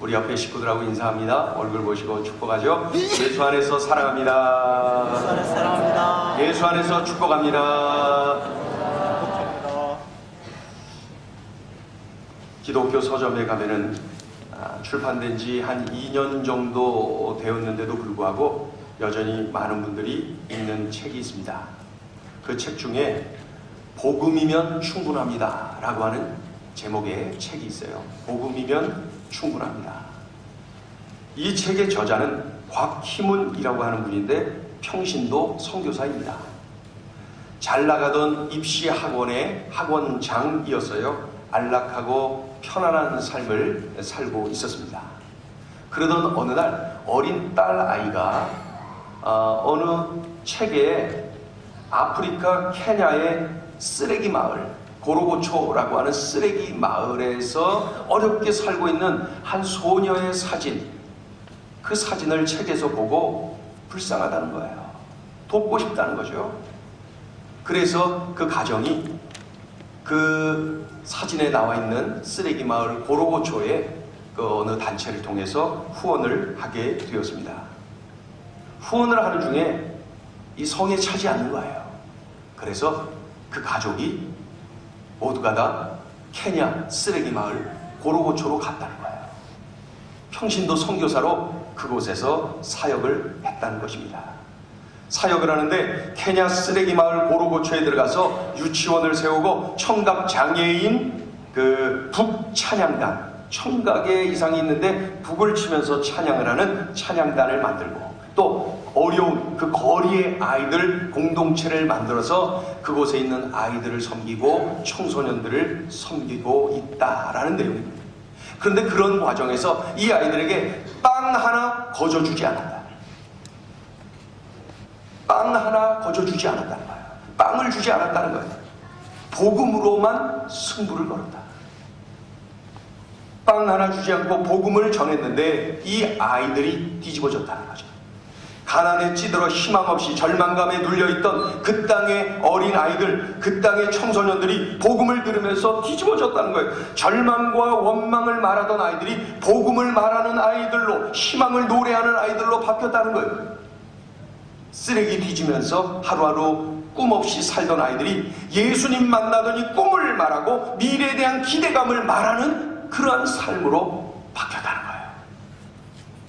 우리 옆에 식구들하고 인사합니다. 얼굴 보시고 축복하죠. 예수 안에서 사랑합니다. 예수 안에서 사랑합니다. 예수 안에서 축복합니다. 축복합니다. 기독교 서점에 가면은 출판된 지 한 2년 정도 되었는데도 불구하고 여전히 많은 분들이 읽는 책이 있습니다. 그 책 중에 복음이면 충분합니다 라고 하는 제목의 책이 있어요. 복음이면 충분합니다. 이 책의 저자는 곽희문이라고 하는 분인데 평신도 선교사입니다. 잘 나가던 입시 학원의 학원장이었어요. 안락하고 편안한 삶을 살고 있었습니다. 그러던 어느 날 어린 딸 아이가 어느 책에 아프리카 케냐의 쓰레기 마을 고로고초라고 하는 쓰레기 마을에서 어렵게 살고 있는 한 소녀의 사진, 그 사진을 책에서 보고 불쌍하다는 거예요. 돕고 싶다는 거죠. 그래서 그 가정이 그 사진에 나와 있는 쓰레기 마을 고로고초의 그 어느 단체를 통해서 후원을 하게 되었습니다. 후원을 하는 중에 이 성에 차지 않는 거예요. 그래서 그 가족이 모두가 다 케냐 쓰레기 마을 고로고초로 갔다는 거예요. 평신도 선교사로 그곳에서 사역을 했다는 것입니다. 사역을 하는데 케냐 쓰레기 마을 고로고초에 들어가서 유치원을 세우고 청각 장애인 그 북찬양단, 청각의 이상이 있는데 북을 치면서 찬양을 하는 찬양단을 만들고, 또 어려운 그 거리의 아이들 공동체를 만들어서 그곳에 있는 아이들을 섬기고 청소년들을 섬기고 있다라는 내용입니다. 그런데 그런 과정에서 이 아이들에게 빵 하나 거저주지 않았다. 빵 하나 거저주지 않았다는 거예요. 빵을 주지 않았다는 거예요. 복음으로만 승부를 걸었다. 빵 하나 주지 않고 복음을 전했는데 이 아이들이 뒤집어졌다는 거죠. 가난에 찌들어 희망 없이 절망감에 눌려있던 그 땅의 어린 아이들, 그 땅의 청소년들이 복음을 들으면서 뒤집어졌다는 거예요. 절망과 원망을 말하던 아이들이 복음을 말하는 아이들로, 희망을 노래하는 아이들로 바뀌었다는 거예요. 쓰레기 뒤지면서 하루하루 꿈 없이 살던 아이들이 예수님 만나더니 꿈을 말하고 미래에 대한 기대감을 말하는 그러한 삶으로 바뀌었다는 거예요.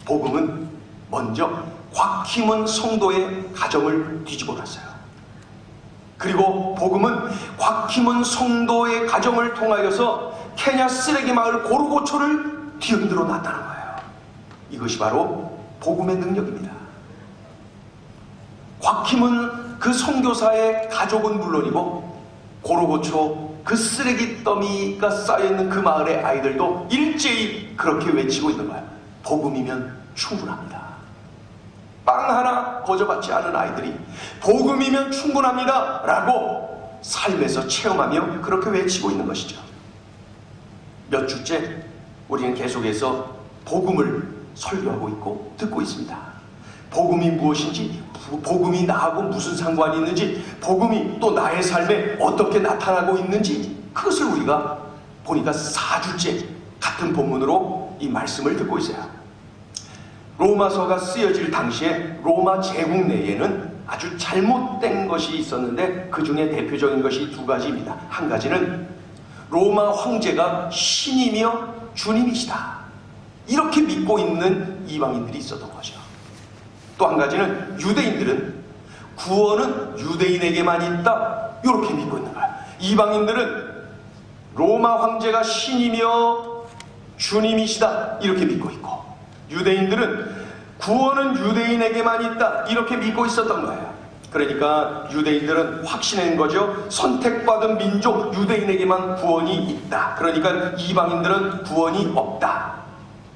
복음은 먼저 곽희문 성도의 가정을 뒤집어 놨어요. 그리고 복음은 곽희문 성도의 가정을 통하여서 케냐 쓰레기 마을 고로고초를 뒤흔들어 놨다는 거예요. 이것이 바로 복음의 능력입니다. 곽희문 그 선교사의 가족은 물론이고 고로고초 그 쓰레기 더미가 쌓여있는 그 마을의 아이들도 일제히 그렇게 외치고 있는 거예요. 복음이면 충분합니다. 빵 하나 거저받지 않은 아이들이 복음이면 충분합니다 라고 삶에서 체험하며 그렇게 외치고 있는 것이죠. 몇 주째 우리는 계속해서 복음을 설교하고 있고 듣고 있습니다. 복음이 무엇인지, 복음이 나하고 무슨 상관이 있는지, 복음이 또 나의 삶에 어떻게 나타나고 있는지, 그것을 우리가 보니까 4주째 같은 본문으로 이 말씀을 듣고 있어요. 로마서가 쓰여질 당시에 로마 제국 내에는 아주 잘못된 것이 있었는데 그 중에 대표적인 것이 두 가지입니다. 한 가지는 로마 황제가 신이며 주님이시다, 이렇게 믿고 있는 이방인들이 있었던 거죠. 또 한 가지는 유대인들은 구원은 유대인에게만 있다, 이렇게 믿고 있는 거야. 이방인들은 로마 황제가 신이며 주님이시다, 이렇게 믿고 있고, 유대인들은 구원은 유대인에게만 있다, 이렇게 믿고 있었던 거예요. 그러니까 유대인들은 확신한 거죠. 선택받은 민족 유대인에게만 구원이 있다. 그러니까 이방인들은 구원이 없다.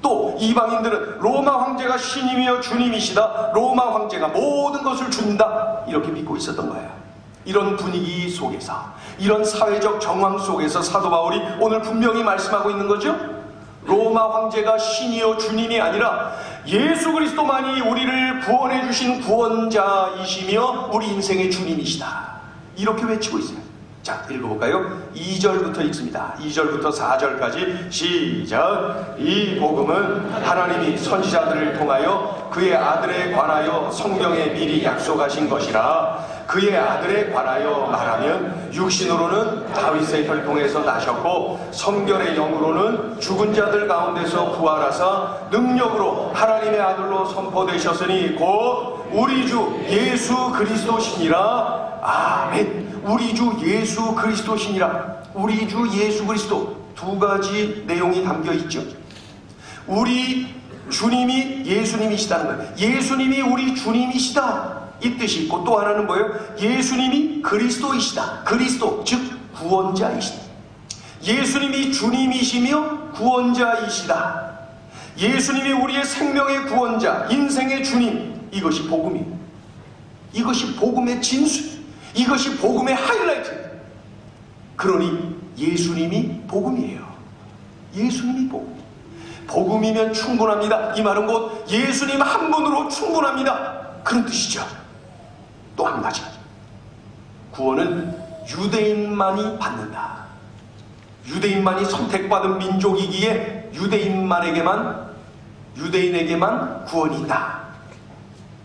또 이방인들은 로마 황제가 신이며 주님이시다, 로마 황제가 모든 것을 준다, 이렇게 믿고 있었던 거예요. 이런 분위기 속에서, 이런 사회적 정황 속에서 사도 바울이 오늘 분명히 말씀하고 있는 거죠. 로마 황제가 신이요 주님이 아니라 예수 그리스도만이 우리를 구원해 주신 구원자이시며 우리 인생의 주님이시다, 이렇게 외치고 있어요. 자, 읽어볼까요? 2절부터 읽습니다. 2절부터 4절까지 시작. 이 복음은 하나님이 선지자들을 통하여 그의 아들에 관하여 성경에 미리 약속하신 것이라. 그의 아들에 관하여 말하면 육신으로는 다윗의 혈통에서 나셨고 성결의 영으로는 죽은 자들 가운데서 부활하사 능력으로 하나님의 아들로 선포되셨으니 곧 우리 주 예수 그리스도시니라. 아멘. 우리 주 예수 그리스도시니라. 우리 주 예수 그리스도, 두 가지 내용이 담겨 있죠. 우리 주님이 예수님이시다는 거예요. 예수님이 우리 주님이시다, 이 뜻이 있고, 또 하나는 뭐예요? 예수님이 그리스도이시다. 그리스도, 즉 구원자이시다. 예수님이 주님이시며 구원자이시다. 예수님이 우리의 생명의 구원자, 인생의 주님. 이것이 복음이에요. 이것이 복음의 진수, 이것이 복음의 하이라이트. 그러니 예수님이 복음이에요. 예수님이 복음. 복음이면 충분합니다. 이 말은 곧 예수님 한 분으로 충분합니다, 그런 뜻이죠. 또 한 가지, 구원은 유대인만이 받는다. 유대인만이 선택받은 민족이기에 유대인에게만 구원이 있다.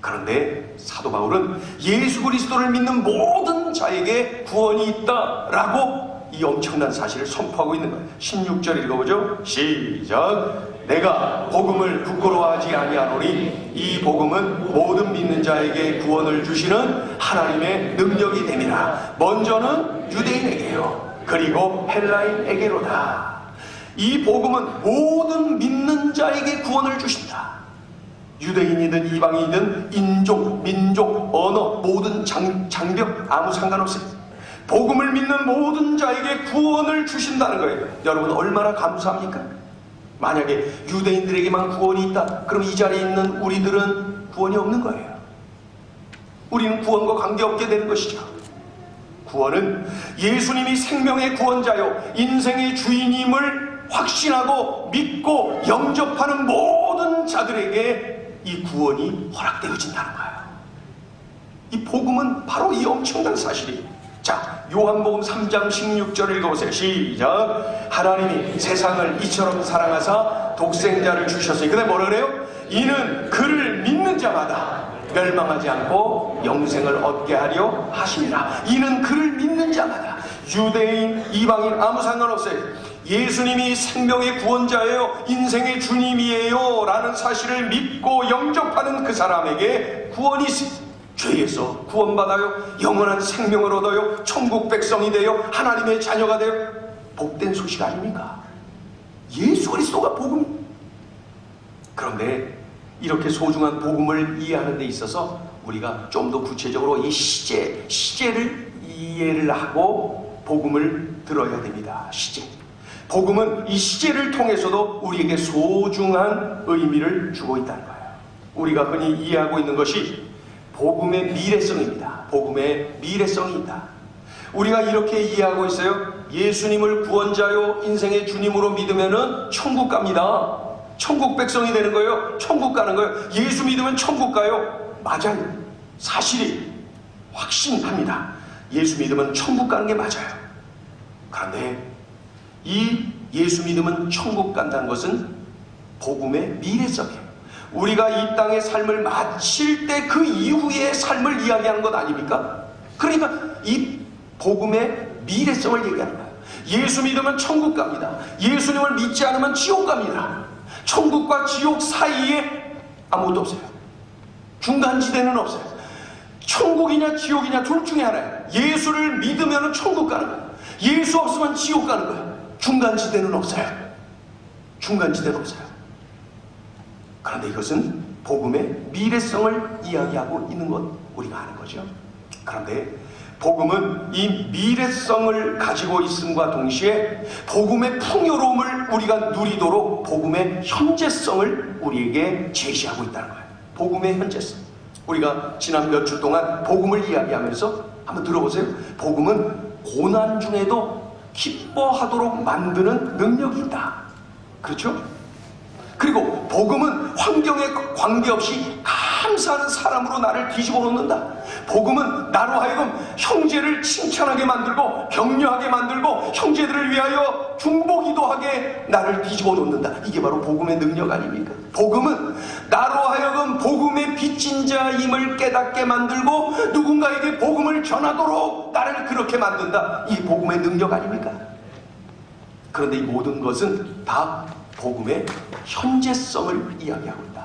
그런데 사도 바울은 예수 그리스도를 믿는 모든 자에게 구원이 있다라고 이 엄청난 사실을 선포하고 있는 거예요. 16절 읽어보죠. 시작. 내가 복음을 부끄러워하지 아니하노니 이 복음은 모든 믿는 자에게 구원을 주시는 하나님의 능력이 됨이라. 먼저는 유대인에게요, 그리고 헬라인에게로다. 이 복음은 모든 믿는 자에게 구원을 주신다. 유대인이든 이방인이든 인종, 민족, 언어, 모든 장벽 아무 상관없어요. 복음을 믿는 모든 자에게 구원을 주신다는 거예요. 여러분 얼마나 감사합니까? 만약에 유대인들에게만 구원이 있다, 그럼 이 자리에 있는 우리들은 구원이 없는 거예요. 우리는 구원과 관계없게 되는 것이죠. 구원은 예수님이 생명의 구원자요 인생의 주인임을 확신하고 믿고 영접하는 모든 자들에게 이 구원이 허락되어진다는 거예요. 이 복음은 바로 이 엄청난 사실이에요. 자, 요한복음 3장 16절 읽어보세요. 시작. 하나님이 세상을 이처럼 사랑하사 독생자를 주셨으니, 근데 뭐라 그래요? 이는 그를 믿는 자마다 멸망하지 않고 영생을 얻게 하려 하심이라. 이는 그를 믿는 자마다, 유대인, 이방인 아무 상관없어요. 예수님이 생명의 구원자예요, 인생의 주님이에요 라는 사실을 믿고 영접하는 그 사람에게 구원이 있습니다. 죄에서 구원받아요, 영원한 생명을 얻어요, 천국 백성이 되어 하나님의 자녀가 되어. 복된 소식 아닙니까? 예수 그리스도가 복음. 그런데 이렇게 소중한 복음을 이해하는 데 있어서 우리가 좀 더 구체적으로 이 시제를 이해를 하고 복음을 들어야 됩니다. 시제. 복음은 이 시제를 통해서도 우리에게 소중한 의미를 주고 있다는 거예요. 우리가 흔히 이해하고 있는 것이 복음의 미래성입니다. 복음의 미래성이 있다. 우리가 이렇게 이해하고 있어요. 예수님을 구원자요 인생의 주님으로 믿으면은 천국 갑니다. 천국 백성이 되는 거예요. 천국 가는 거예요. 예수 믿으면 천국 가요. 맞아요. 사실이 확신합니다. 예수 믿으면 천국 가는 게 맞아요. 그런데 이 예수 믿으면 천국 간다는 것은 복음의 미래성이에요. 우리가 이 땅의 삶을 마칠 때 그 이후의 삶을 이야기하는 것 아닙니까? 그러니까 이 복음의 미래성을 얘기하는 거예요. 예수 믿으면 천국 갑니다. 예수님을 믿지 않으면 지옥 갑니다. 천국과 지옥 사이에 아무것도 없어요. 중간지대는 없어요. 천국이냐 지옥이냐 둘 중에 하나예요. 예수를 믿으면 천국 가는 거예요. 예수 없으면 지옥 가는 거예요. 중간지대는 없어요. 중간지대는 없어요. 그런데 이것은 복음의 미래성을 이야기하고 있는 것, 우리가 아는 거죠. 그런데 복음은 이 미래성을 가지고 있음과 동시에 복음의 풍요로움을 우리가 누리도록 복음의 현재성을 우리에게 제시하고 있다는 거예요. 복음의 현재성. 우리가 지난 몇 주 동안 복음을 이야기하면서 한번 들어보세요. 복음은 고난 중에도 기뻐하도록 만드는 능력이 있다. 그렇죠? 그리고 복음은 환경에 관계없이 감사하는 사람으로 나를 뒤집어 놓는다. 복음은 나로 하여금 형제를 칭찬하게 만들고 격려하게 만들고 형제들을 위하여 중보기도 하게 나를 뒤집어 놓는다. 이게 바로 복음의 능력 아닙니까? 복음은 나로 하여금 복음의 빚진 자임을 깨닫게 만들고 누군가에게 복음을 전하도록 나를 그렇게 만든다. 이게 복음의 능력 아닙니까? 그런데 이 모든 것은 다 복음의 현재성을 이야기하고 있다.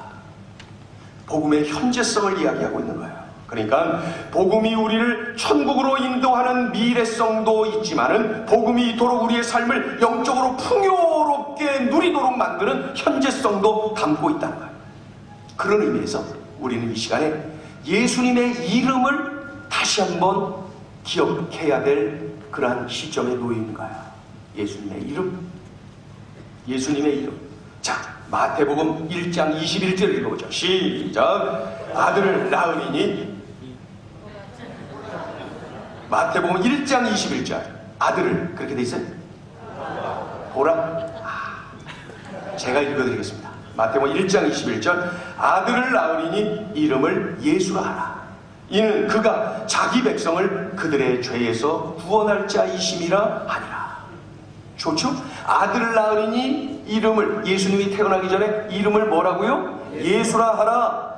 복음의 현재성을 이야기하고 있는 거예요. 그러니까 복음이 우리를 천국으로 인도하는 미래성도 있지만은 복음이 이토록 우리의 삶을 영적으로 풍요롭게 누리도록 만드는 현재성도 담고 있다는 거예요. 그런 의미에서 우리는 이 시간에 예수님의 이름을 다시 한번 기억해야 될 그러한 시점에 놓여 있는 거예요. 예수님의 이름. 예수님의 이름. 자, 마태복음 1장 21절 읽어보죠. 시작. 아들을 낳으리니. 마태복음 1장 21절. 아들을, 그렇게 돼 있어요? 보라. 제가 읽어드리겠습니다. 마태복음 1장 21절. 아들을 낳으리니 이름을 예수라 하라. 이는 그가 자기 백성을 그들의 죄에서 구원할 자이심이라 하니라. 좋죠? 아들을 낳으리니 이름을, 예수님이 태어나기 전에 이름을 뭐라고요? 예수라 하라.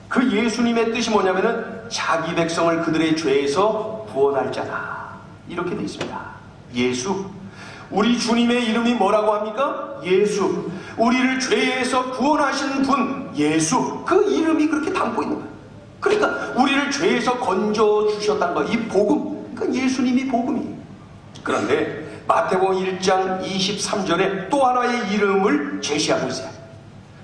그 예수님의 뜻이 뭐냐면은 자기 백성을 그들의 죄에서 구원할 자다. 이렇게 되어 있습니다. 예수. 우리 주님의 이름이 뭐라고 합니까? 예수. 우리를 죄에서 구원하신 분 예수. 그 이름이 그렇게 담고 있는 거예요. 그러니까 우리를 죄에서 건져주셨다는 거. 이 복음. 그러니까 예수님이 복음이에요. 그런데 마태복음 1장 23절에 또 하나의 이름을 제시하고 있어요.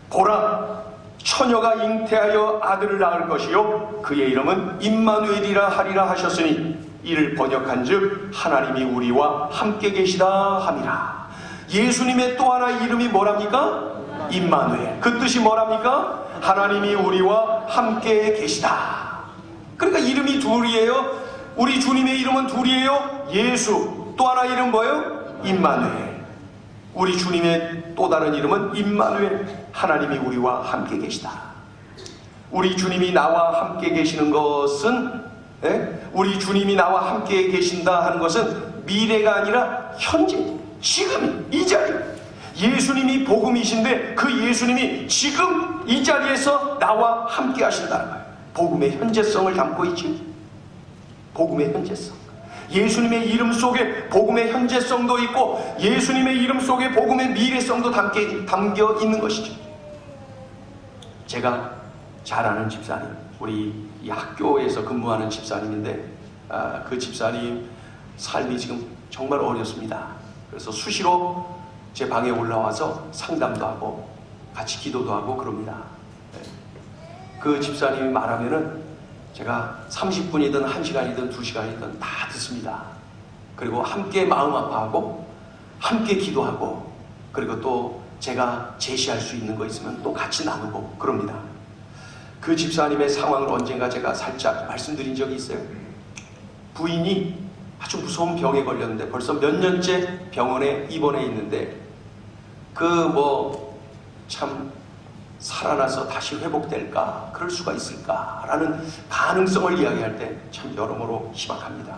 보라, 처녀가 잉태하여 아들을 낳을 것이요 그의 이름은 임마누엘이라 하리라 하셨으니 이를 번역한즉 하나님이 우리와 함께 계시다 함이라. 예수님의 또 하나의 이름이 뭐랍니까? 임마누엘. 그 뜻이 뭐랍니까? 하나님이 우리와 함께 계시다. 그러니까 이름이 둘이에요. 우리 주님의 이름은 둘이에요. 예수. 또 하나 이름 뭐예요? 임마누엘. 우리 주님의 또 다른 이름은 임마누엘. 하나님이 우리와 함께 계시다. 우리 주님이 나와 함께 계시는 것은, 우리 주님이 나와 함께 계신다 하는 것은 미래가 아니라 현재, 지금 이 자리. 예수님이 복음이신데 그 예수님이 지금 이 자리에서 나와 함께 하신다는 거예요. 복음의 현재성을 담고 있지. 복음의 현재성. 예수님의 이름 속에 복음의 현재성도 있고 예수님의 이름 속에 복음의 미래성도 담겨 있는 것이죠. 제가 잘 아는 집사님, 우리 이 학교에서 근무하는 집사님인데 그 집사님 삶이 지금 정말 어렵습니다. 그래서 수시로 제 방에 올라와서 상담도 하고 같이 기도도 하고 그럽니다. 그 집사님이 말하면은 제가 30분이든 1시간이든 2시간이든 다 듣습니다. 그리고 함께 마음 아파하고 함께 기도하고 그리고 또 제가 제시할 수 있는 거 있으면 또 같이 나누고 그럽니다. 그 집사님의 상황을 언젠가 제가 살짝 말씀드린 적이 있어요. 부인이 아주 무서운 병에 걸렸는데 벌써 몇 년째 병원에 입원해 있는데 참 살아나서 다시 회복될까? 그럴 수가 있을까라는 가능성을 이야기할 때 참 여러모로 희박합니다.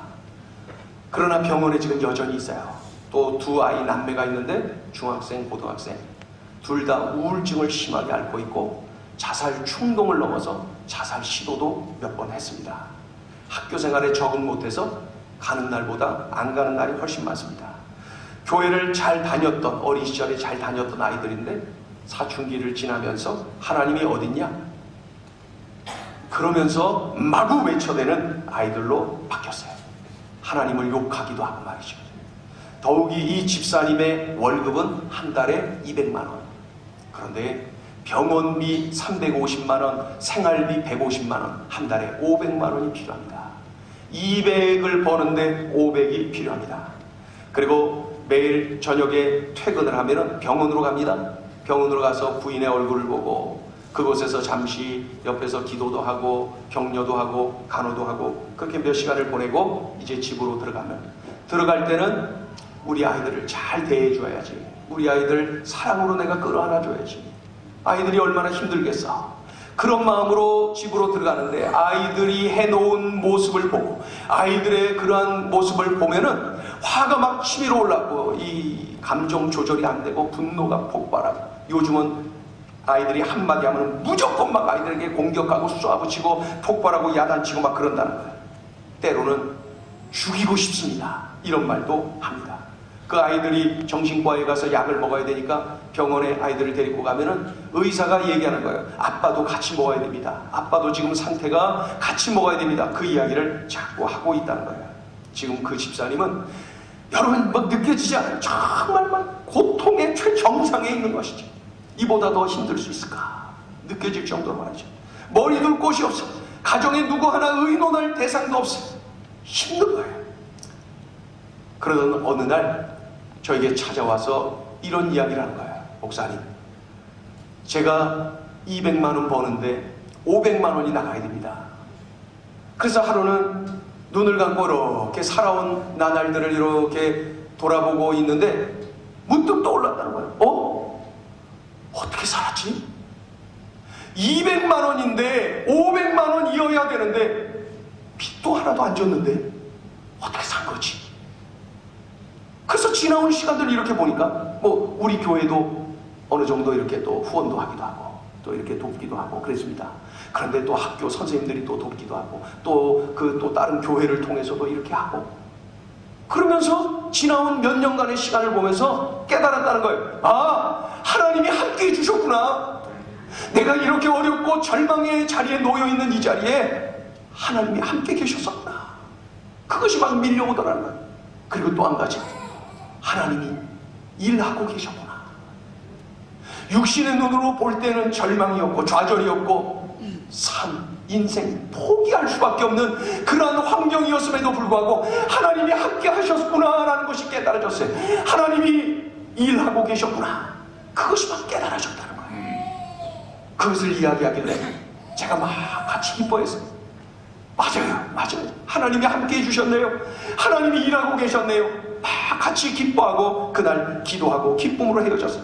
그러나 병원에 지금 여전히 있어요. 또 두 아이 남매가 있는데 중학생, 고등학생 둘 다 우울증을 심하게 앓고 있고 자살 충동을 넘어서 자살 시도도 몇 번 했습니다. 학교 생활에 적응 못해서 가는 날보다 안 가는 날이 훨씬 많습니다. 교회를 잘 다녔던, 어린 시절에 잘 다녔던 아이들인데 사춘기를 지나면서 하나님이 어딨냐? 그러면서 마구 외쳐대는 아이들로 바뀌었어요. 하나님을 욕하기도 하고 말이죠. 더욱이 이 집사님의 월급은 한 달에 200만 원. 그런데 병원비 350만 원, 생활비 150만 원, 한 달에 500만 원이 필요합니다. 200을 버는데 500이 필요합니다. 그리고 매일 저녁에 퇴근을 하면 병원으로 갑니다. 병원으로 가서 부인의 얼굴을 보고 그곳에서 잠시 옆에서 기도도 하고 격려도 하고 간호도 하고 그렇게 몇 시간을 보내고 이제 집으로 들어갈 때는 우리 아이들을 잘 대해줘야지. 우리 아이들 사랑으로 내가 끌어안아줘야지. 아이들이 얼마나 힘들겠어. 그런 마음으로 집으로 들어가는데 아이들이 해놓은 모습을 보고 아이들의 그러한 모습을 보면은 화가 막 치밀어 올라고 이 감정 조절이 안 되고 분노가 폭발하고 요즘은 아이들이 한마디 하면 무조건 막 아이들에게 공격하고 쏴붙이고 폭발하고 야단치고 막 그런다는 거예요. 때로는 죽이고 싶습니다. 이런 말도 합니다. 그 아이들이 정신과에 가서 약을 먹어야 되니까 병원에 아이들을 데리고 가면은 의사가 얘기하는 거예요. 아빠도 같이 먹어야 됩니다. 아빠도 지금 상태가 같이 먹어야 됩니다. 그 이야기를 자꾸 하고 있다는 거예요. 지금 그 집사님은 여러분 뭐 느껴지지 않아요? 정말 막 고통의 최정상에 있는 것이죠. 이보다 더 힘들 수 있을까 느껴질 정도로 말이죠. 머리 둘 곳이 없어. 가정에 누구 하나 의논할 대상도 없어. 힘든 거예요. 그러던 어느 날 저에게 찾아와서 이런 이야기를 하는 거예요. 목사님, 제가 200만 원 버는데 500만 원이 나가야 됩니다. 그래서 하루는 눈을 감고 이렇게 살아온 나날들을 이렇게 돌아보고 있는데 문득 떠올랐다는 거예요. 어떻게 살았지? 200만 원인데 500만 원이어야 되는데 빚도 하나도 안 졌는데 어떻게 산 거지? 그래서 지나온 시간들 이렇게 보니까 뭐 우리 교회도 어느 정도 이렇게 또 후원도 하기도 하고 또 이렇게 돕기도 하고 그랬습니다. 그런데 또 학교 선생님들이 또 돕기도 하고 또 다른 교회를 통해서도 이렇게 하고 그러면서 지나온 몇 년간의 시간을 보면서 깨달았다는 거예요. 아, 하나님이 함께 해주셨구나. 내가 이렇게 어렵고 절망의 자리에 놓여있는 이 자리에 하나님이 함께 계셨었구나. 그것이 막 밀려오더라는 거예요. 그리고 또 한 가지, 하나님이 일하고 계셨구나. 육신의 눈으로 볼 때는 절망이었고 좌절이었고 인생 포기할 수밖에 없는 그러한 환경이었음에도 불구하고 하나님이 함께 하셨구나라는 것이 깨달아졌어요. 하나님이 일하고 계셨구나. 그것이 막 깨달아졌다는 거예요. 그것을 이야기하길래 제가 막 같이 기뻐했어요. 맞아요. 하나님이 함께 해주셨네요. 하나님이 일하고 계셨네요. 막 같이 기뻐하고 그날 기도하고 기쁨으로 헤어졌어요.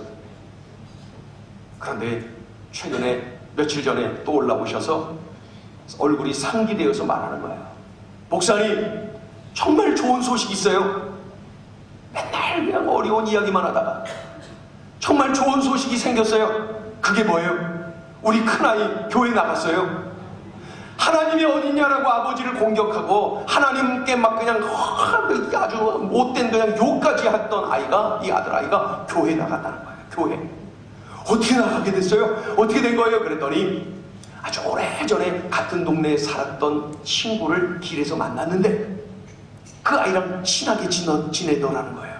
그런데 최근에 며칠 전에 또 올라오셔서 얼굴이 상기되어서 말하는 거예요. 목사님, 정말 좋은 소식 있어요. 맨날 그냥 어려운 이야기만 하다가 정말 좋은 소식이 생겼어요. 그게 뭐예요? 우리 큰아이 교회 나갔어요. 하나님이 어딨냐라고 아버지를 공격하고 하나님께 막 그냥 아주 못된 그냥 욕까지 했던 아이가, 이 아들아이가 교회에 나갔다는 거예요. 교회. 어떻게 나가게 됐어요? 어떻게 된 거예요? 그랬더니 아주 오래전에 같은 동네에 살았던 친구를 길에서 만났는데 그 아이랑 친하게 지내더라는 거예요.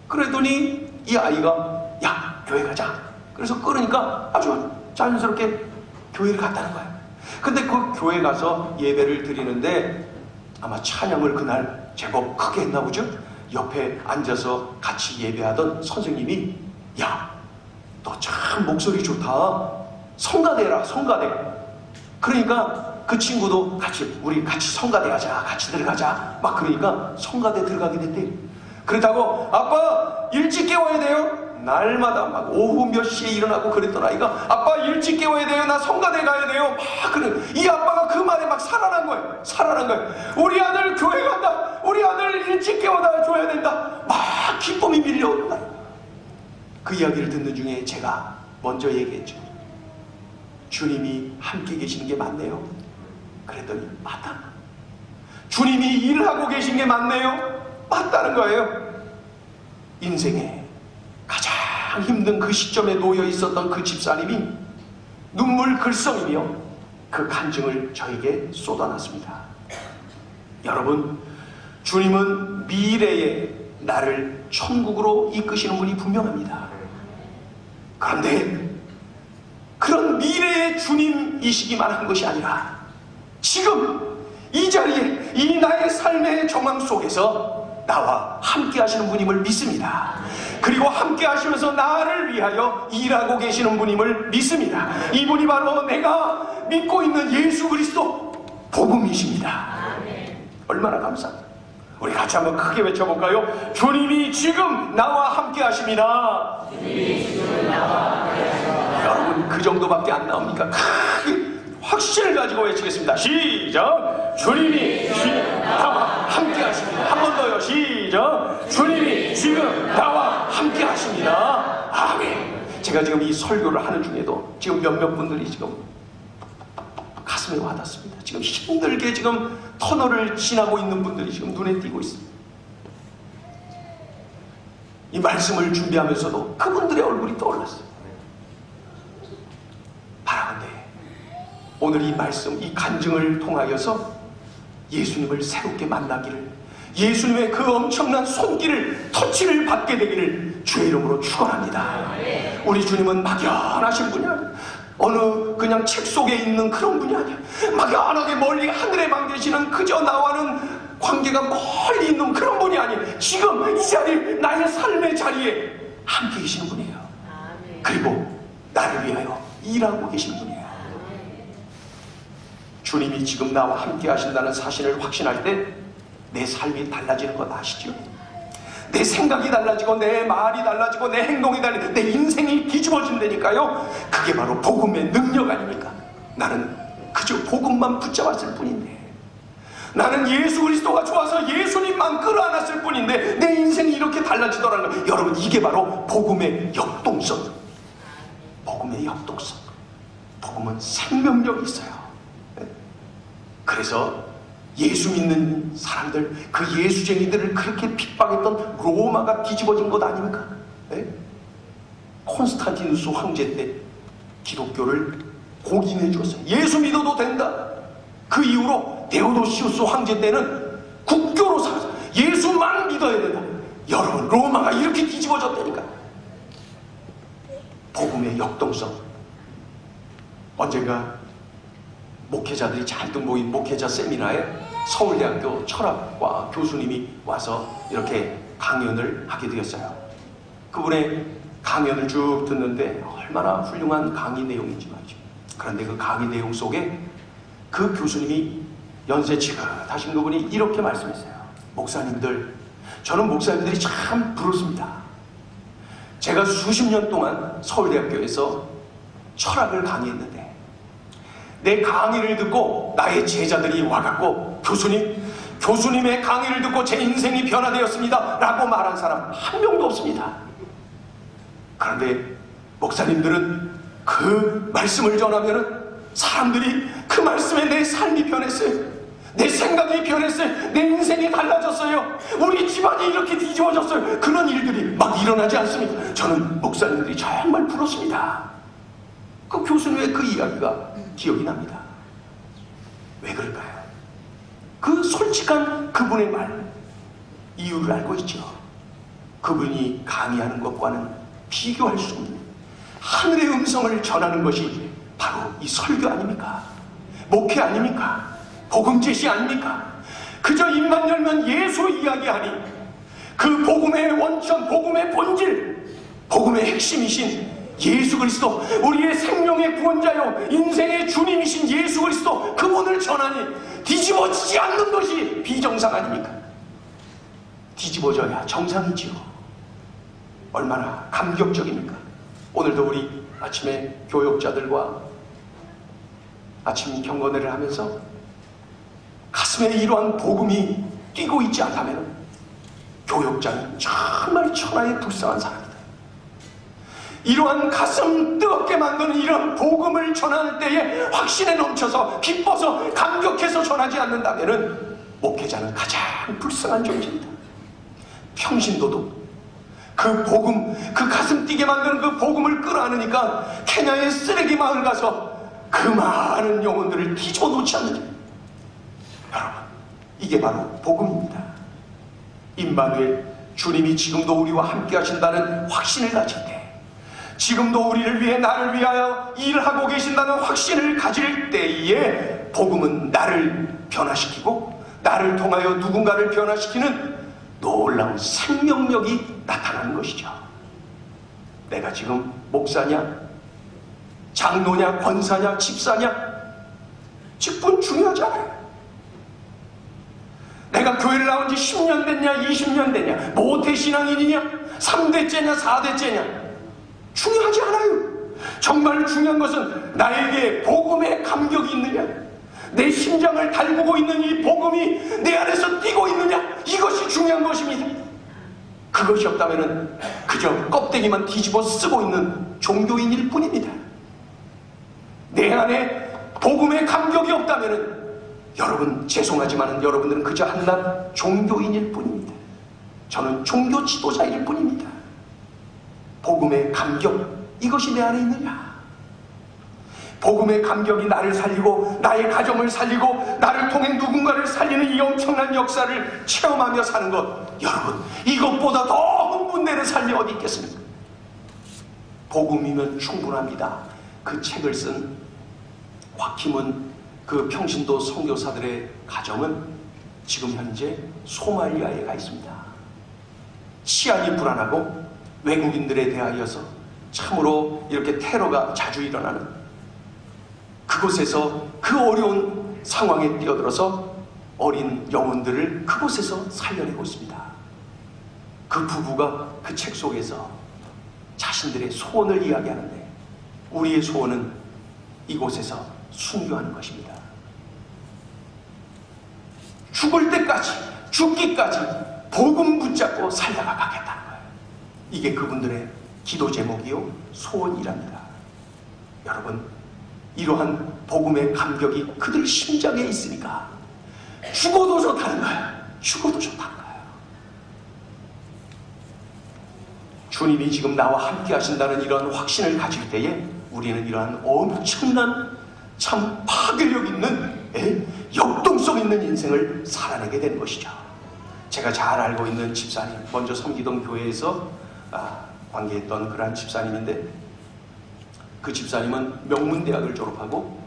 그랬더니 이 아이가 야, 교회 가자. 그래서 끌으니까 아주 자연스럽게 교회를 갔다는 거예요. 근데 그 교회 가서 예배를 드리는데 아마 찬양을 그날 제법 크게 했나 보죠? 옆에 앉아서 같이 예배하던 선생님이 야, 너 참 목소리 좋다. 성가대라, 성가대. 그러니까 그 친구도 우리 같이 성가대 하자, 같이 들어가자. 막 그러니까 성가대 들어가게 됐대. 그렇다고 아빠 일찍 깨워야 돼요. 날마다 막 오후 몇 시에 일어나고 그랬던 아이가 아빠 일찍 깨워야 돼요. 나 성가대 가야 돼요. 막 그래. 이 아빠가 그 말에 막 살아난 거예요. 우리 아들 교회 간다. 우리 아들 일찍 깨워다 줘야 된다. 막 기쁨이 밀려온다. 그 이야기를 듣는 중에 제가 먼저 얘기했죠. 주님이 함께 계시는 게 맞네요. 그랬더니 맞다. 주님이 일하고 계신 게 맞네요. 맞다는 거예요. 인생에 가장 힘든 그 시점에 놓여 있었던 그 집사님이 눈물 글썽이며 그 간증을 저에게 쏟아놨습니다. 여러분, 주님은 미래에 나를 천국으로 이끄시는 분이 분명합니다. 그런데 그런 미래의 주님이시기만 한 것이 아니라 지금 이 자리에 이 나의 삶의 정황 속에서 나와 함께 하시는 분임을 믿습니다. 그리고 함께 하시면서 나를 위하여 일하고 계시는 분임을 믿습니다. 이분이 바로 내가 믿고 있는 예수 그리스도 복음이십니다. 얼마나 감사합니다. 우리 같이 한번 크게 외쳐볼까요? 주님이 지금 나와 함께 하십니다. 여러분, 그 정도밖에 안 나옵니까? 확신을 가지고 외치겠습니다. 시작. 주님이 지금 나와 함께 하십니다. 한 번 더요. 시작. 주님이 지금 나와 함께 하십니다. 아멘. 제가 지금 이 설교를 하는 중에도 지금 몇몇 분들이 지금 가슴에 와닿습니다. 지금 힘들게 지금 터널을 지나고 있는 분들이 지금 눈에 띄고 있습니다. 이 말씀을 준비하면서도 그분들의 얼굴이 떠올랐어요. 바라건대 오늘 이 말씀, 이 간증을 통하여서 예수님을 새롭게 만나기를, 예수님의 그 엄청난 손길을, 터치를 받게 되기를 주의 이름으로 축원합니다. 우리 주님은 막연하신 분이 아니에요. 어느 그냥 책 속에 있는 그런 분이 아니에요. 막연하게 멀리 하늘에만 계시는, 그저 나와는 관계가 멀리 있는 그런 분이 아니에요. 지금 이 자리에, 나의 삶의 자리에 함께 계시는 분이에요. 그리고 나를 위하여 일하고 계신 분이에요. 주님이 지금 나와 함께 하신다는 사실을 확신할 때 내 삶이 달라지는 것 아시죠? 내 생각이 달라지고, 내 말이 달라지고, 내 행동이 달라지고, 내 인생이 뒤집어진다니까요. 그게 바로 복음의 능력 아닙니까? 나는 그저 복음만 붙잡았을 뿐인데, 나는 예수 그리스도가 좋아서 예수님만 끌어안았을 뿐인데 내 인생이 이렇게 달라지더라는 거예요. 여러분, 이게 바로 복음의 역동성. 복음의 역동성. 복음은 생명력이 있어요. 그래서 예수 믿는 사람들, 그 예수쟁이들을 그렇게 핍박했던 로마가 뒤집어진 것 아닙니까? 콘스탄티누스 황제 때 기독교를 공인해 주었어요. 예수 믿어도 된다. 그 이후로 데오도시우스 황제 때는 국교로 살았어요. 예수만 믿어야 된다. 여러분, 로마가 이렇게 뒤집어졌다니까. 복음의 역동성. 언젠가 목회자들이 잔뜩 모인 목회자 세미나에 서울대학교 철학과 교수님이 와서 이렇게 강연을 하게 되었어요. 그분의 강연을 쭉 듣는데 얼마나 훌륭한 강의 내용인지 말이죠. 그런데 그 강의 내용 속에 그 교수님이 연세 지긋하신 그분이 이렇게 말씀했어요. 목사님들, 저는 목사님들이 참 부럽습니다. 제가 수십 년 동안 서울대학교에서 철학을 강의했는데 내 강의를 듣고 나의 제자들이 와갖고 교수님의 강의를 듣고 제 인생이 변화되었습니다 라고 말한 사람 한 명도 없습니다. 그런데 목사님들은 그 말씀을 전하면은 사람들이 그 말씀에 내 삶이 변했어요. 내 생각이 변했어요. 내 인생이 달라졌어요. 우리 집안이 이렇게 뒤집어졌어요. 그런 일들이 막 일어나지 않습니까? 저는 목사님들이 정말 부럽습니다. 그 교수님의 그 이야기가 기억이 납니다. 왜 그럴까요? 그 솔직한 그분의 말, 이유를 알고 있죠. 그분이 강의하는 것과는 비교할 수 없는 하늘의 음성을 전하는 것이 바로 이 설교 아닙니까? 목회 아닙니까? 복음 제시 아닙니까? 그저 입만 열면 예수 이야기하니 그 복음의 원천, 복음의 본질, 복음의 핵심이신 예수 그리스도, 우리의 생명의 구원자요 인생의 주님이신 예수 그리스도, 그분을 전하니 뒤집어지지 않는 것이 비정상 아닙니까? 뒤집어져야 정상이지요. 얼마나 감격적입니까? 오늘도 우리 아침에 교역자들과 아침 경건회를 하면서 가슴에 이러한 복음이 뛰고 있지 않다면 교역자는 정말 천하의 불쌍한 사람이다. 이러한 가슴 뜨겁게 만드는 이런 복음을 전하는 때에 확신에 넘쳐서 기뻐서 감격해서 전하지 않는다면 목회자는 가장 불쌍한 존재입니다. 평신도도 그 복음, 그 가슴 뛰게 만드는 그 복음을 끌어안으니까 케냐의 쓰레기 마을 가서 그 많은 영혼들을 뒤집어 놓지 않는 일. 여러분, 이게 바로 복음입니다. 임마누엘, 주님이 지금도 우리와 함께 하신다는 확신을 가질 때, 지금도 우리를 위해, 나를 위하여 일하고 계신다는 확신을 가질 때에 복음은 나를 변화시키고 나를 통하여 누군가를 변화시키는 놀라운 생명력이 나타나는 것이죠. 내가 지금 목사냐, 장로냐, 권사냐, 집사냐, 직분 중요하지 않아요. 내가 교회를 나온 지 10년 됐냐, 20년 됐냐, 모태신앙인이냐, 3대째냐, 4대째냐, 중요하지 않아요. 정말 중요한 것은 나에게 복음의 감격이 있느냐, 내 심장을 달구고 있는 이 복음이 내 안에서 뛰고 있느냐, 이것이 중요한 것입니다. 그것이 없다면 그저 껍데기만 뒤집어 쓰고 있는 종교인일 뿐입니다. 내 안에 복음의 감격이 없다면 여러분, 죄송하지만 여러분들은 그저 한낱 종교인일 뿐입니다. 저는 종교 지도자일 뿐입니다. 복음의 감격, 이것이 내 안에 있느냐? 복음의 감격이 나를 살리고 나의 가정을 살리고 나를 통해 누군가를 살리는 이 엄청난 역사를 체험하며 사는 것, 여러분, 이것보다 더 흥분되는 삶이 어디 있겠습니까? 복음이면 충분합니다. 그 책을 쓴 곽희문 그 평신도 선교사들의 가정은 지금 현재 소말리아에 가 있습니다. 치안이 불안하고 외국인들에 대하여서 참으로 이렇게 테러가 자주 일어나는 그곳에서 그 어려운 상황에 뛰어들어서 어린 영혼들을 그곳에서 살려내고 있습니다. 그 부부가 그 책 속에서 자신들의 소원을 이야기하는데, 우리의 소원은 이곳에서 순교하는 것입니다. 죽을 때까지, 죽기까지 복음 붙잡고 살다가 가겠다는 거예요. 이게 그분들의 기도 제목이요, 소원이랍니다. 여러분, 이러한 복음의 감격이 그들 심장에 있으니까 죽어도 좋다는 거예요. 죽어도 좋다는 거예요. 주님이 지금 나와 함께 하신다는 이러한 확신을 가질 때에 우리는 이러한 엄청난 참 파괴력 있는, 역동성 있는 인생을 살아내게 되는 것이죠. 제가 잘 알고 있는 집사님, 먼저 섬기던 교회에서 관계했던 그러한 집사님인데, 그 집사님은 명문대학을 졸업하고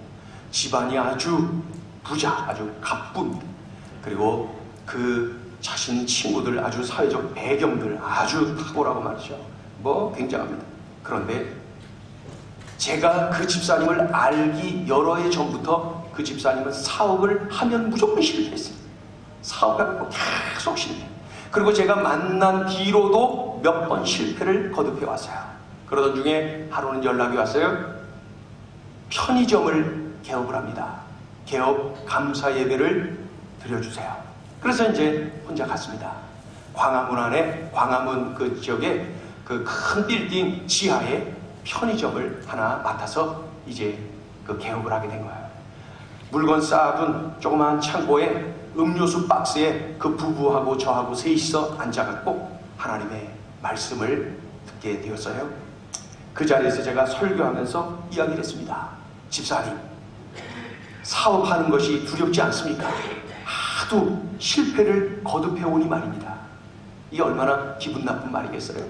집안이 아주 부자, 아주 가뿐, 그리고 그 자신 친구들 아주 사회적 배경들 아주 탁월하고 말이죠. 뭐 굉장합니다. 그런데 제가 그 집사님을 알기 여러 해 전부터 그 집사님은 사업을 하면 무조건 실패했어요. 사업을 계속 실패. 그리고 제가 만난 뒤로도 몇 번 실패를 거듭해 왔어요. 그러던 중에 하루는 연락이 왔어요. 편의점을 개업을 합니다. 개업 감사 예배를 드려주세요. 그래서 이제 혼자 갔습니다. 광화문 안에, 광화문 그 지역에 그 큰 빌딩 지하에 편의점을 하나 맡아서 이제 그 개업을 하게 된 거예요. 물건 쌓아둔 조그마한 창고에 음료수 박스에 그 부부하고 저하고 셋이서 앉아갖고 하나님의 말씀을 듣게 되었어요. 그 자리에서 제가 설교하면서 이야기를 했습니다. 집사님, 사업하는 것이 두렵지 않습니까? 하도 실패를 거듭해오니 말입니다. 이게 얼마나 기분 나쁜 말이겠어요?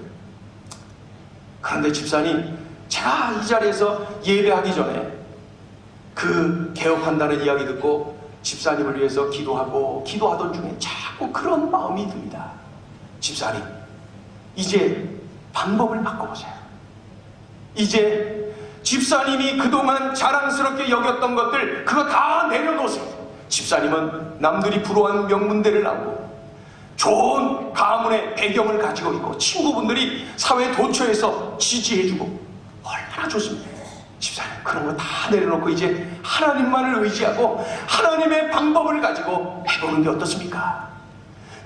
그런데 집사님, 제가 이 자리에서 예배하기 전에 그 개업한다는 이야기 듣고 집사님을 위해서 기도하던 중에 자꾸 그런 마음이 듭니다. 집사님, 이제 방법을 바꿔보세요. 이제 집사님이 그동안 자랑스럽게 여겼던 것들 그거 다 내려놓으세요. 집사님은 남들이 부러워하는 명문대를 나오고 좋은 가문의 배경을 가지고 있고 친구분들이 사회 도처에서 지지해주고 얼마나 좋습니다. 집사님, 그런 거 다 내려놓고 이제 하나님만을 의지하고 하나님의 방법을 가지고 해보는 게 어떻습니까?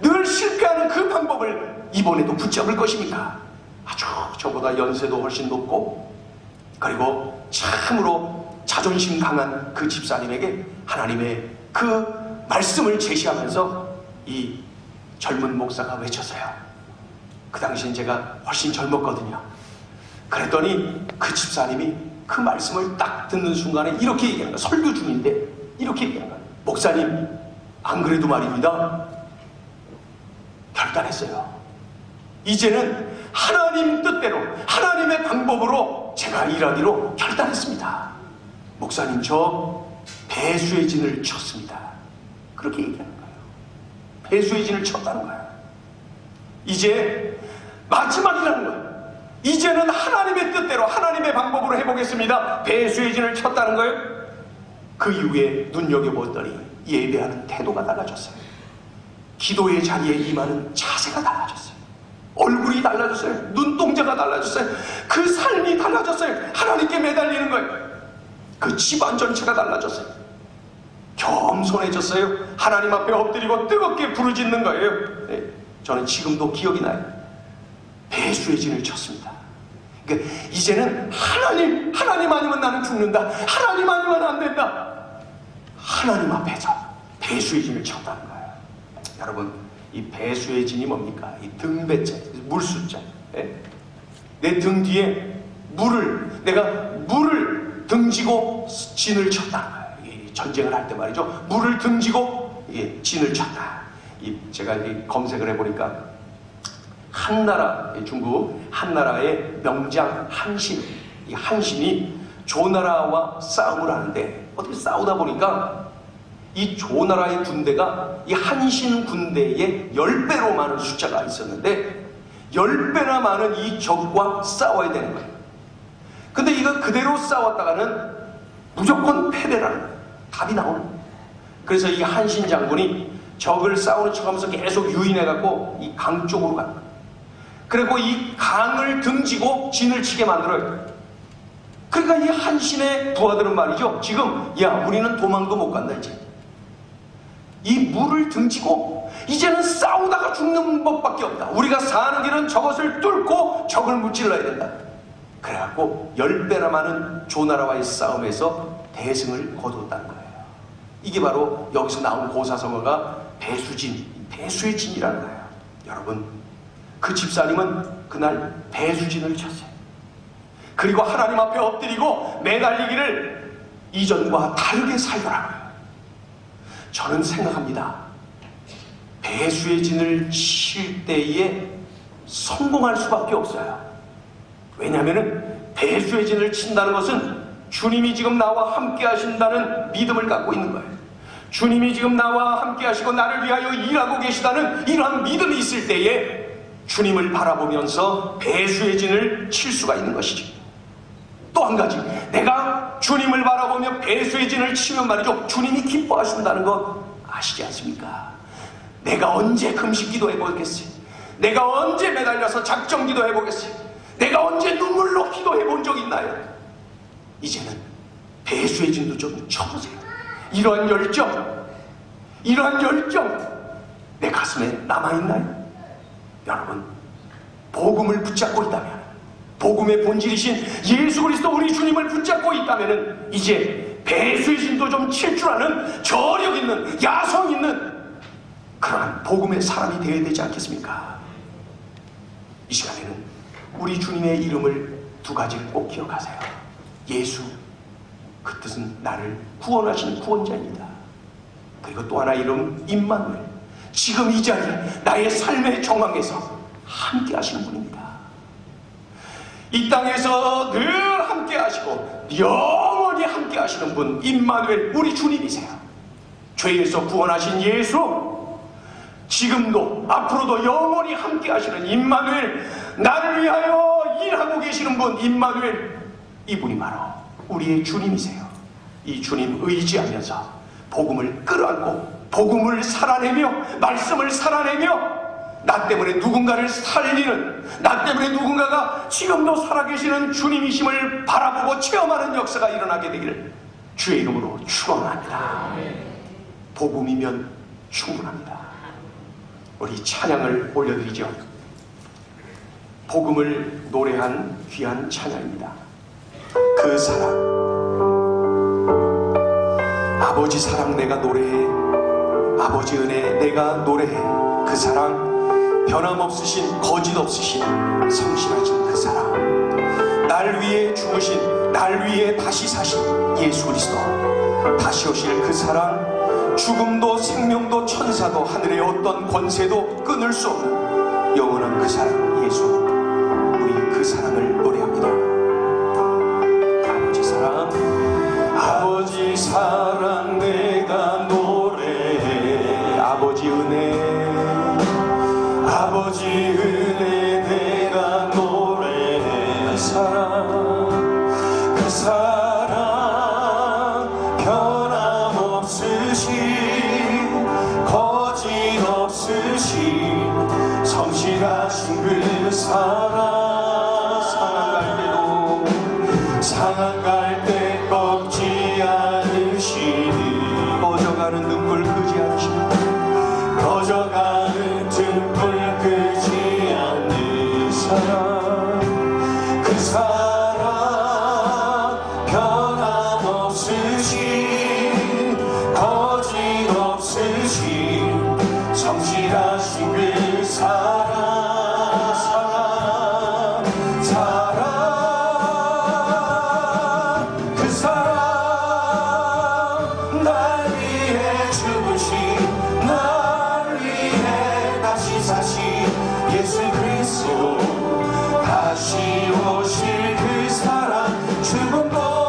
늘 실패하는 그 방법을 이번에도 붙잡을 것입니까? 아주 저보다 연세도 훨씬 높고 그리고 참으로 자존심 강한 그 집사님에게 하나님의 그 말씀을 제시하면서 이 젊은 목사가 외쳤어요. 그 당시엔 제가 훨씬 젊었거든요. 그랬더니 그 집사님이 그 말씀을 딱 듣는 순간에 이렇게 얘기하는 거예요. 설교 중인데 이렇게 얘기하는 거예요. 목사님, 안 그래도 말입니다. 결단했어요. 이제는 하나님 뜻대로 하나님의 방법으로 제가 일하기로 결단했습니다. 목사님, 저 배수의 진을 쳤습니다. 그렇게 얘기하는 거예요. 배수의 진을 쳤다는 거예요. 이제 마지막이라는 거예요. 이제는 하나님의 뜻대로 하나님의 방법으로 해보겠습니다. 배수의 진을 쳤다는 거예요. 그 이후에 눈여겨보더니 예배하는 태도가 달라졌어요. 기도의 자리에 임하는 자세가 달라졌어요. 얼굴이 달라졌어요. 눈동자가 달라졌어요. 그 삶이 달라졌어요. 하나님께 매달리는 거예요. 그 집안 전체가 달라졌어요. 겸손해졌어요. 하나님 앞에 엎드리고 뜨겁게 부르짖는 거예요. 네, 저는 지금도 기억이 나요. 배수의 진을 쳤습니다. 그러니까 이제는 하나님 아니면 나는 죽는다. 하나님 아니면 안 된다. 하나님 앞에서 배수의 진을 쳤다는 거예요. 여러분, 이 배수의 진이 뭡니까? 이 등배자, 물숫자. 내 등 뒤에 내가 물을 등지고 진을 쳤다는 거예요. 이 전쟁을 할 때 말이죠. 물을 등지고 진을 쳤다. 제가 검색을 해보니까 한나라, 중국 한나라의 명장 한신, 이 한신이 조나라와 싸움을 하는데 어떻게 싸우다 보니까 이 조나라의 군대가 이 한신 군대의 10배로 많은 숫자가 있었는데 10배나 많은 이 적과 싸워야 되는 거예요. 근데 이거 그대로 싸웠다가는 무조건 패배라는 거예요. 답이 나오는 거예요. 그래서 이 한신 장군이 적을 싸우는 척하면서 계속 유인해갖고 이 강 쪽으로 간 거예요. 그리고 이 강을 등지고 진을 치게 만들어요. 그러니까 이 한신의 부하들은 말이죠. 지금 우리는 도망도 못 간다 이제. 이 물을 등지고 이제는 싸우다가 죽는 법밖에 없다. 우리가 사는 길은 저것을 뚫고 적을 무찔러야 된다. 그래갖고 10배나 많은 조나라와의 싸움에서 대승을 거두었다는 거예요. 이게 바로 여기서 나온 고사성어가 배수의 진이라는 거예요. 여러분, 그 집사님은 그날 배수진을 쳤어요. 그리고 하나님 앞에 엎드리고 매달리기를 이전과 다르게 살더라고요. 저는 생각합니다. 배수의 진을 칠 때에 성공할 수밖에 없어요. 왜냐하면 배수의 진을 친다는 것은 주님이 지금 나와 함께 하신다는 믿음을 갖고 있는 거예요. 주님이 지금 나와 함께 하시고 나를 위하여 일하고 계시다는 이러한 믿음이 있을 때에 주님을 바라보면서 배수의 진을 칠 수가 있는 것이지. 또 한 가지, 내가 주님을 바라보며 배수의 진을 치면 말이죠, 주님이 기뻐하신다는 거 아시지 않습니까? 내가 언제 금식 기도해 보겠어요? 내가 언제 매달려서 작정 기도해 보겠어요? 내가 언제 눈물로 기도해 본 적 있나요? 이제는 배수의 진도 좀 쳐보세요. 이러한 열정 내 가슴에 남아있나요? 여러분, 복음을 붙잡고 있다면, 복음의 본질이신 예수 그리스도 우리 주님을 붙잡고 있다면 이제 배수의 진도 좀 칠 줄 아는 저력 있는, 야성 있는 그러한 복음의 사람이 되어야 되지 않겠습니까? 이 시간에는 우리 주님의 이름을 두 가지를 꼭 기억하세요. 예수, 그 뜻은 나를 구원하시는 구원자입니다. 그리고 또 하나 이름 임마누엘, 지금 이 자리에 나의 삶의 정황에서 함께 하시는 분입니다. 이 땅에서 늘 함께 하시고 영원히 함께 하시는 분 임마누엘, 우리 주님이세요. 죄에서 구원하신 예수, 지금도 앞으로도 영원히 함께 하시는 임마누엘, 나를 위하여 일하고 계시는 분 임마누엘, 이분이 바로 우리의 주님이세요. 이 주님 의지하면서 복음을 끌어안고 복음을 살아내며 말씀을 살아내며 나 때문에 누군가를 살리는, 나 때문에 누군가가 지금도 살아계시는 주님이심을 바라보고 체험하는 역사가 일어나게 되기를 주의 이름으로 축원합니다. 복음이면 충분합니다. 우리 찬양을 올려드리죠. 복음을 노래한 귀한 찬양입니다. 그 사랑, 아버지 사랑 내가 노래해, 아버지 은혜 내가 노래해. 그 사랑, 변함없으신, 거짓없으신, 성실하신 그 사랑, 날 위해 죽으신, 날 위해 다시 사신 예수 그리스도, 다시 오실 그 사랑, 죽음도 생명도 천사도 하늘의 어떤 권세도 끊을 수 없는 영원한 그 사랑 예수, 우리 그 사랑을 노래합니다. 아버지 사랑, 아버지 사랑 내가 노래해, 아버지 은혜, 아버지 은혜 내가 노래해. 그 사랑, 그 사랑, 변함없으신, 거짓없으신, 성실하신 그 없으신 거짓없으신 성실하신 그 사랑 그 사랑 날 위해 죽으신 날 위해 다시 사신 예수 그리스도 다시 오실 그 사랑 죽음도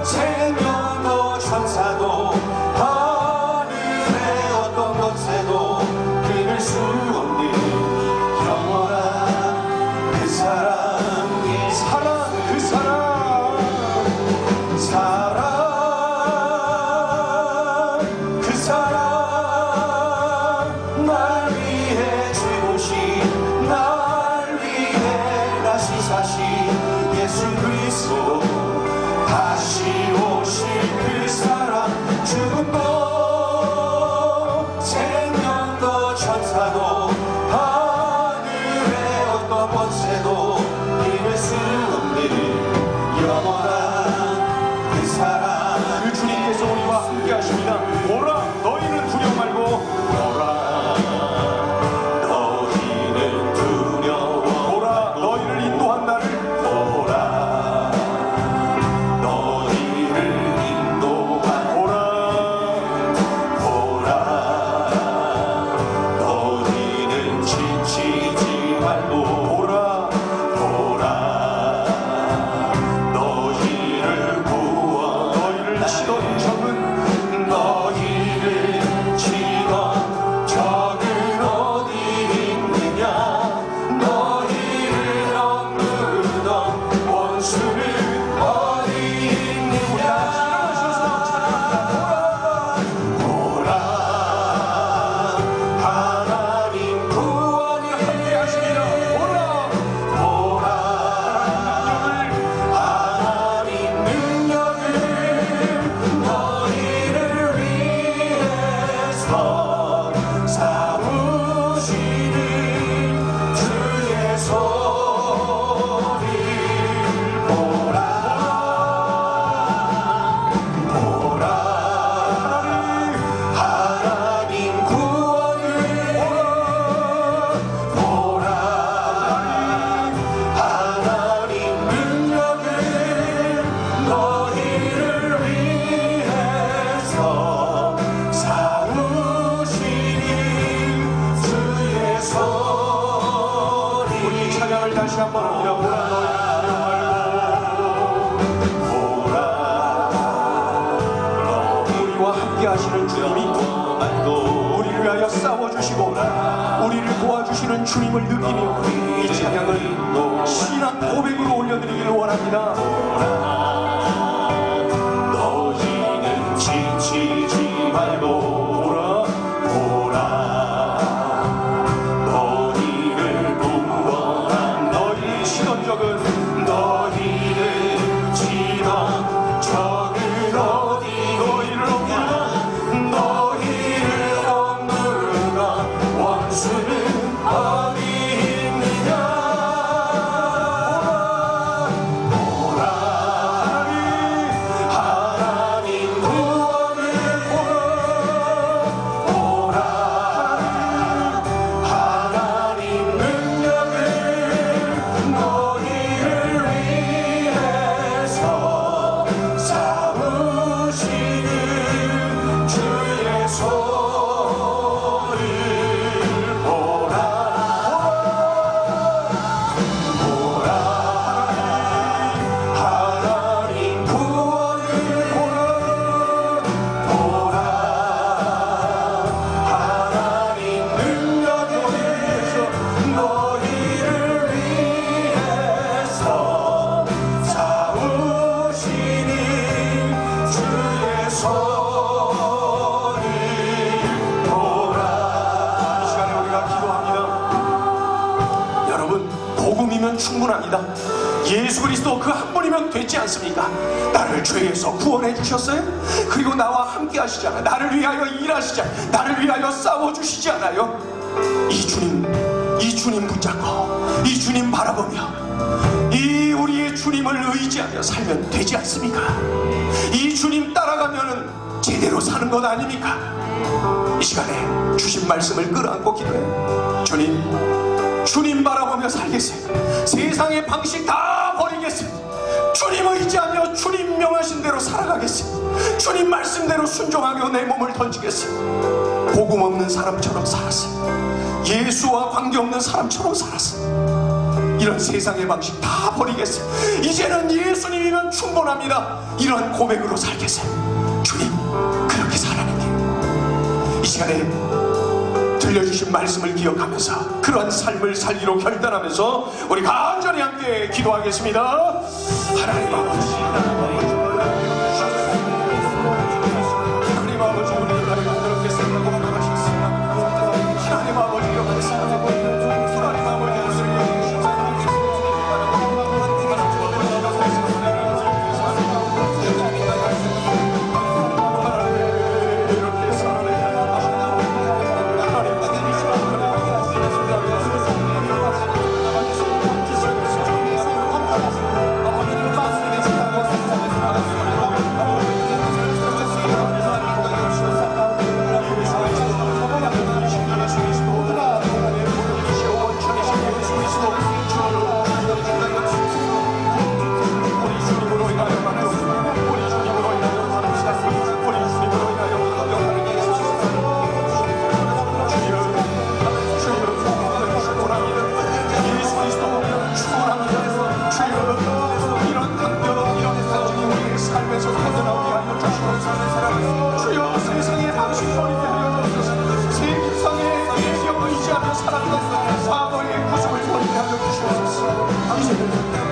생명도 천사도 하늘의 어떤 것에도 끊을 수 없는 영원한 그 사랑 그 사랑 그 사랑 날 위해 죽으신 날 위해 다시 사신 예수 그리스도 다시 오실 그 사랑 죽음도 생명도 천사도 하늘의 어떤 권세도 이룰 수 없는 영원한 그 사랑 그 주님께서 우리와 함께 하십니다. 오라 너희는 두려워 말고 오라 너희는 두려워 오라 너희를 인도한 나를 오라 너희를 인도한 오라 너희는 지치지 말고 오라 너희를 구원 너희를 치던 적은 어디 있느냐 너희를 억누르던 원수는 어디 있느냐 오라 하나님 구원이 함께하시리라 오라 하나님 능력을 너희를 위해서 사우시는 주의 소리 오라 하나님 구원을 오라 하나님 능력을 너희를 위해서 사우시는 주의 소리 우리 찬양을 다시 한번 합니다. 우리와 함께 하시는 주님이 우리를 위하여 싸워주시고 우리를 도와주시는 주님을 느끼며 이 찬양을 신앙 고백으로 올려드리기를 원합니다. 너희는 지치지 말고 오라 너희를 구원한 너희를 치던 적은 너희를 치던 적은 어디 너희를 억누르던 원수는 어디 있느냐 오라 하나님 구원을 오라 하나님 능력을 너희를 위해서 사우시는 주의 소리 오라 하나님 구원을 오라 하나님 능력을 너희를 위해서 사우시는 주의 소리 오라 이 시간에 우리가 기도합니다. 여러분 복음이면 충분합니다. 예수 그리스도 그 한 분이면 되지 않습니까? 나를 죄에서 구원해 주셨어요. 그리고 나와 함께 하시잖아요. 나를 위하여 일하시잖아요. 나를 위하여 싸워주시지 않아요? 이 주님 붙잡고 이 주님 바라보며 이 우리의 주님을 의지하며 살면 되지 않습니까? 이 주님 따라가면은 제대로 사는 것 아닙니까? 이 시간에 주신 말씀을 끌어안고 기도해. 주님 바라보며 살겠어요. 세상의 방식 다 버리겠어요. 주님 의지하며 주님 명하신 대로 살아가겠어요. 주님 말씀대로 순종하며 내 몸을 던지겠어요. 복음 없는 사람처럼 살았어요. 예수와 관계없는 사람처럼 살았어요. 이런 세상의 방식 다 버리겠어요. 이제는 예수님이면 충분합니다. 이런 고백으로 살겠어요. 주님 그렇게 살아내게. 이 시간에 들려주신 말씀을 기억하면서 그러한 삶을 살기로 결단하면서 우리 간절히 함께 기도하겠습니다. 하나님 아버지, 하나님 아버지, 우리 하나님 그렇게 생각하고 나가셨습니다. 하나님 아버지 기억하겠습니다. 하나님 아버지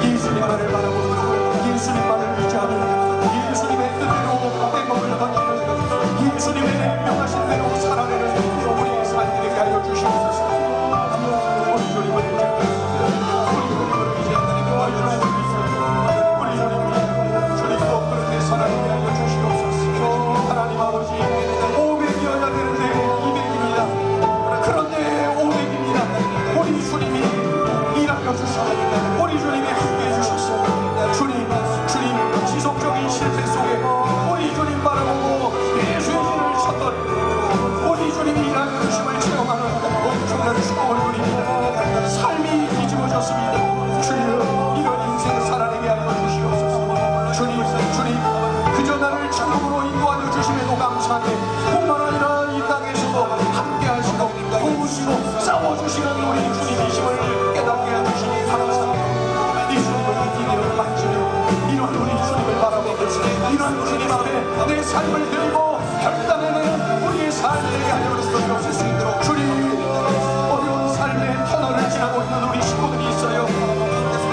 예수님만을 바라보고 예수님만을 의지하며 예수님의 뜻대로 내 몸을 던지는 예수님의 명하신 대로 살아내는 우리의 삶이 되게 하여 주시옵소서. 우리 주님을 의지하며 우리 주님을 의지하며 우리 주님도 그렇게 살아내게 하여 주시옵소서. 하나님 아버지 500이어야 되는데 200입니다. 그런데 500입니다. 우리 주님이 일하여 주시옵소서. 우리 주님이 함께해 주셨습니다. 주님 지속적인 실패 속에 우리 주님 바라보고 예수의 진을 쳤더니 우리 주님이 일하여 주심을 체험하는 엄청난 축복을 누립니다. 삶이 뒤집어졌습니다. 주여 이런 인생 살아내게 하여 주시옵소서. 주님 그저 나를 천국으로 인도하여 주심에도 감사하네. 뿐만 아니라 이 땅에서도 함께 하시고 도우시고 싸워주시는 우리 주님이심을 깨닫게 해주시니 감사합니다. 이 주님을 믿으며 만지며 이런 우리 주님을 바라보면서 이런 주님 앞에 내 삶을 들고 결단해내는 우리의 삶이 되게 하여 주시옵소서. 주님 어려운 삶의 터널을 지나고 있는 우리 식구들이 있어요.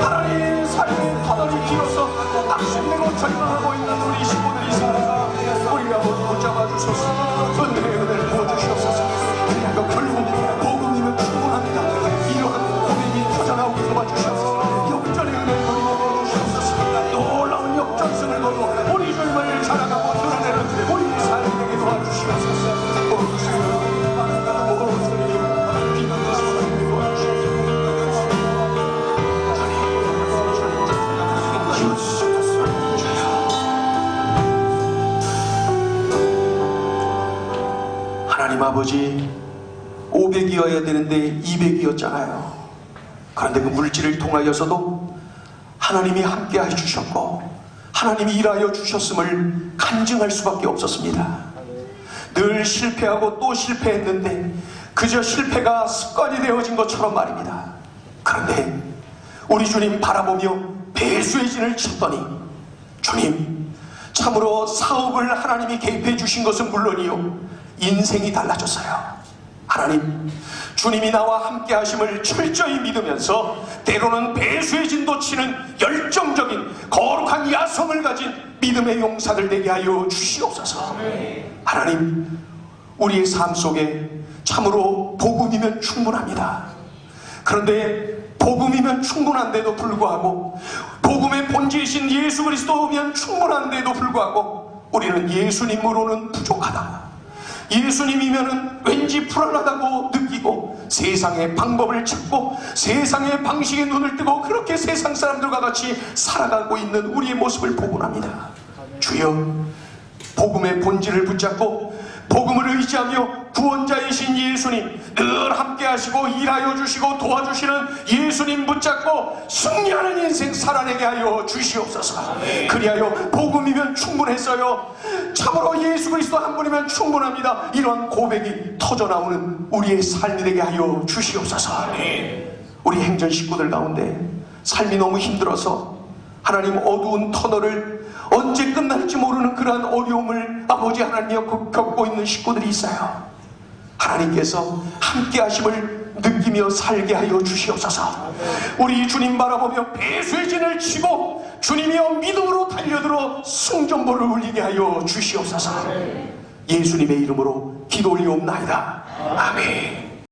하나님 삶의 터널이 길어서 낙심되고 절망하고 있는 우리 식구들이 있습니다. 우리 아버지 붙잡아 주소서. 은혜를 부어주시옵소서. 그리고 결국 복음이면 충분합니다. 이러한 고백이 터져나오게 도와주시옵소서. 역전의 은혜를 누리게 도와주시옵소서. 놀라운 역전승을 거두어 우리 주님을 자랑하고 드러내는 우리 삶이 되게 도와주시옵소서. 하나님 아버지 500이어야 되는데 200이었잖아요. 그런데 그 물질을 통하여서도 하나님이 함께 해주셨고 하나님이 일하여 주셨음을 간증할 수밖에 없었습니다. 늘 실패하고 또 실패했는데 그저 실패가 습관이 되어진 것처럼 말입니다. 그런데 우리 주님 바라보며 배수의 진을 쳤더니 주님 참으로 사업을 하나님이 개입해 주신 것은 물론이요 인생이 달라졌어요. 하나님 주님이 나와 함께 하심을 철저히 믿으면서 때로는 배수의 진도 치는 열정적인 거룩한 야성을 가진 믿음의 용사들 되게 하여 주시옵소서. 하나님 우리의 삶 속에 참으로 복음이면 충분합니다. 그런데 복음이면 충분한데도 불구하고 복음의 본질이신 예수 그리스도면 충분한데도 불구하고 우리는 예수님으로는 부족하다. 예수님이면은 왠지 불안하다고 느끼고 세상의 방법을 찾고 세상의 방식에 눈을 뜨고 그렇게 세상 사람들과 같이 살아가고 있는 우리의 모습을 보곤합니다. 주여, 복음의 본질을 붙잡고 복음을 의지하며 구원자이신 예수님, 늘 함께 하시고 일하여 주시고 도와주시는 예수님 붙잡고 승리하는 인생 살아내게 하여 주시옵소서. 그리하여 복음이면 충분했어요. 참으로 예수 그리스도 한 분이면 충분합니다. 이러한 고백이 터져나오는 우리의 삶이 되게 하여 주시옵소서. 우리 행전 식구들 가운데 삶이 너무 힘들어서 하나님 어두운 터널을 언제 끝날지 모르는 그러한 어려움을 아버지 하나님이여 겪고 있는 식구들이 있어요. 하나님께서 함께 하심을 느끼며 살게 하여 주시옵소서. 우리 주님 바라보며 배수의 진을 치고 주님이여 믿음으로 달려들어 승전보를 울리게 하여 주시옵소서. 예수님의 이름으로 기도 올리옵나이다. 아멘.